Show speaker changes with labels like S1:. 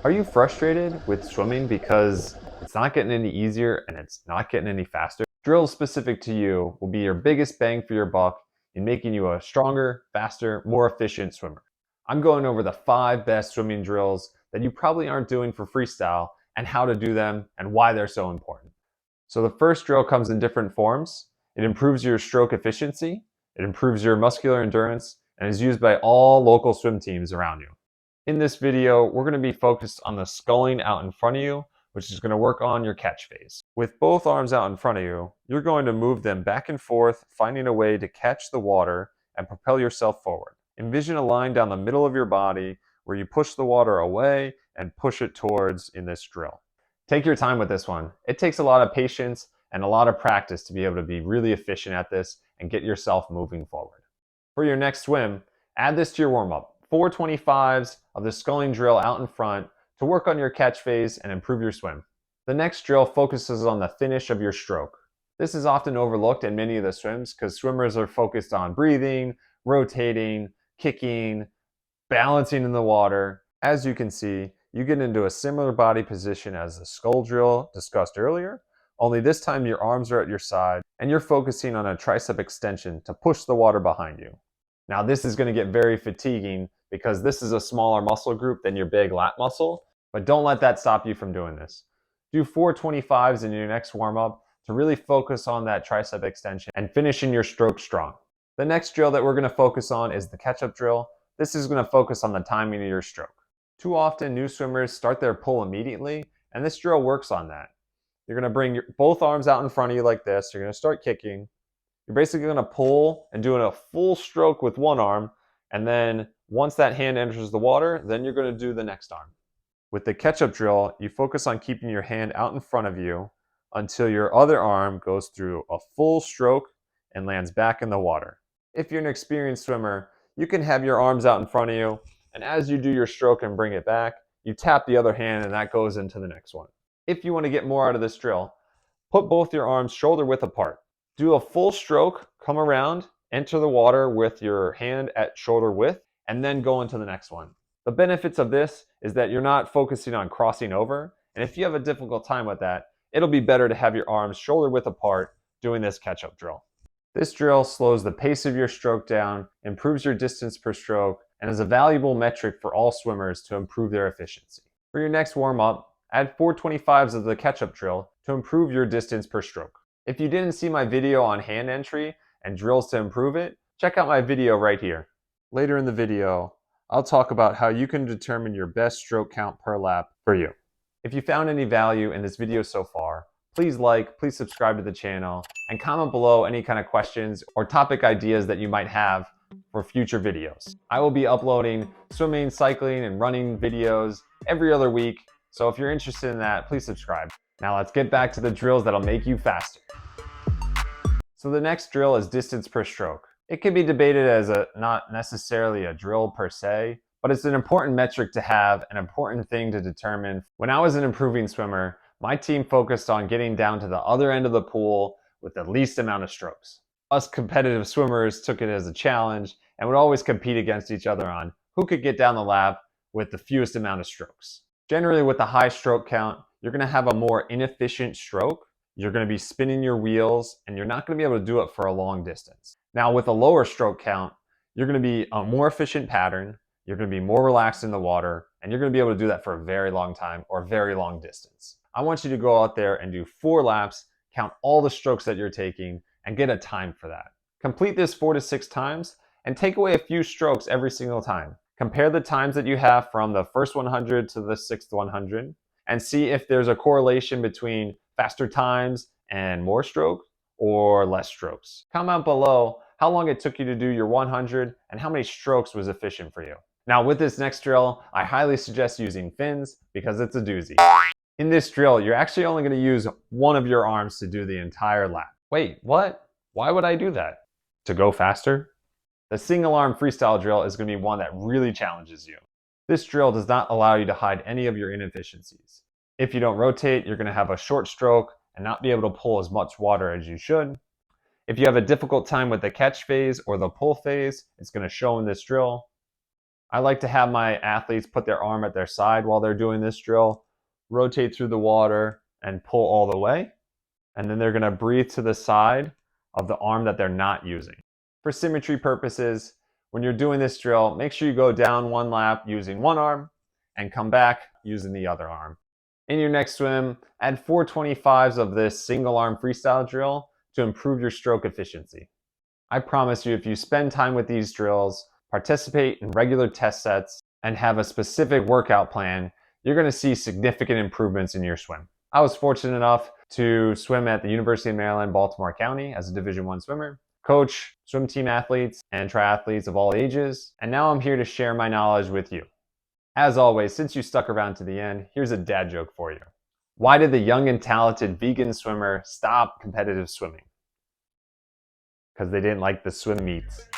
S1: Are you frustrated with swimming because it's not getting any easier and it's not getting any faster? Drills specific to you will be your biggest bang for your buck in making you a stronger, faster, more efficient swimmer. I'm going over the 5 best swimming drills that you probably aren't doing for freestyle and how to do them and why they're so important. So the first drill comes in different forms. It improves your stroke efficiency, it improves your muscular endurance, and is used by all local swim teams around you. In this video, we're going to be focused on the sculling out in front of you, which is going to work on your catch phase. With both arms out in front of you, you're going to move them back and forth, finding a way to catch the water and propel yourself forward. Envision a line down the middle of your body where you push the water away and push it towards in this drill. Take your time with this one. It takes a lot of patience and a lot of practice to be able to be really efficient at this and get yourself moving forward. For your next swim, add this to your warm-up. 4 25s of the sculling drill out in front to work on your catch phase and improve your swim. The next drill focuses on the finish of your stroke. This is often overlooked in many of the swims because swimmers are focused on breathing, rotating, kicking, balancing in the water. As you can see, you get into a similar body position as the Scull drill discussed earlier, only this time your arms are at your side and you're focusing on a tricep extension to push the water behind you. Now this is going to get very fatiguing because this is a smaller muscle group than your big lat muscle, but don't let that stop you from doing this. Do 4 25s in your next warm-up to really focus on that tricep extension and finishing your stroke strong. The next drill that we're going to focus on is the catch-up drill. This is going to focus on the timing of your stroke. Too often new swimmers start their pull immediately, and this drill works on that. You're going to bring both arms out in front of you like this. You're going to start kicking. You're basically going to pull and doing a full stroke with one arm, and then once that hand enters the water, then you're going to do the next arm. With the catch-up drill, you focus on keeping your hand out in front of you until your other arm goes through a full stroke and lands back in the water. If you're an experienced swimmer, you can have your arms out in front of you, and as you do your stroke and bring it back, you tap the other hand and that goes into the next one. If you want to get more out of this drill, put both your arms shoulder width apart. Do a full stroke, come around, enter the water with your hand at shoulder width, and then go into the next one. The benefits of this is that you're not focusing on crossing over, and if you have a difficult time with that, it'll be better to have your arms shoulder width apart doing this catch-up drill. This drill slows the pace of your stroke down, improves your distance per stroke, and is a valuable metric for all swimmers to improve their efficiency. For your next warm-up, add 4 25s of the catch-up drill to improve your distance per stroke. If you didn't see my video on hand entry and drills to improve it, check out my video right here. Later in the video, I'll talk about how you can determine your best stroke count per lap for you. If you found any value in this video so far, please subscribe to the channel, and comment below any kind of questions or topic ideas that you might have for future videos. I will be uploading swimming, cycling, and running videos every other week, so if you're interested in that, please subscribe. Now let's get back to the drills that'll make you faster. So the next drill is distance per stroke. It can be debated as not necessarily a drill per se, but it's an important metric to have, an important thing to determine. When I was an improving swimmer, my team focused on getting down to the other end of the pool with the least amount of strokes. Us competitive swimmers took it as a challenge and would always compete against each other on who could get down the lap with the fewest amount of strokes. Generally with a high stroke count, you're going to have a more inefficient stroke. You're going to be spinning your wheels and you're not going to be able to do it for a long distance. Now with a lower stroke count, you're going to be a more efficient pattern, you're going to be more relaxed in the water, and you're going to be able to do that for a very long time or very long distance. I want you to go out there and do 4 laps, count all the strokes that you're taking, and get a time for that. Complete this 4 to 6 times and take away a few strokes every single time. Compare the times that you have from the first 100 to the 6th 100 and see if there's a correlation between faster times and more stroke or less strokes. Comment below how long it took you to do your 100 and how many strokes was efficient for you. Now with this next drill, I highly suggest using fins because it's a doozy. In this drill, you're actually only going to use one of your arms to do the entire lap. Wait, what? Why would I do that? To go faster? The single arm freestyle drill is going to be one that really challenges you. This drill does not allow you to hide any of your inefficiencies. If you don't rotate, you're going to have a short stroke and not be able to pull as much water as you should. If you have a difficult time with the catch phase or the pull phase, it's going to show in this drill. I like to have my athletes put their arm at their side while they're doing this drill, rotate through the water, and pull all the way. And then they're gonna breathe to the side of the arm that they're not using. For symmetry purposes, when you're doing this drill, make sure you go down one lap using one arm and come back using the other arm. In your next swim, add 425s of this single arm freestyle drill to improve your stroke efficiency. I promise you, if you spend time with these drills, participate in regular test sets, and have a specific workout plan, you're gonna see significant improvements in your swim. I was fortunate enough to swim at the University of Maryland, Baltimore County as a Division I swimmer, coach swim team athletes and triathletes of all ages, and now I'm here to share my knowledge with you. As always, since you stuck around to the end, here's a dad joke for you. Why did the young and talented vegan swimmer stop competitive swimming? Because they didn't like the swim meets.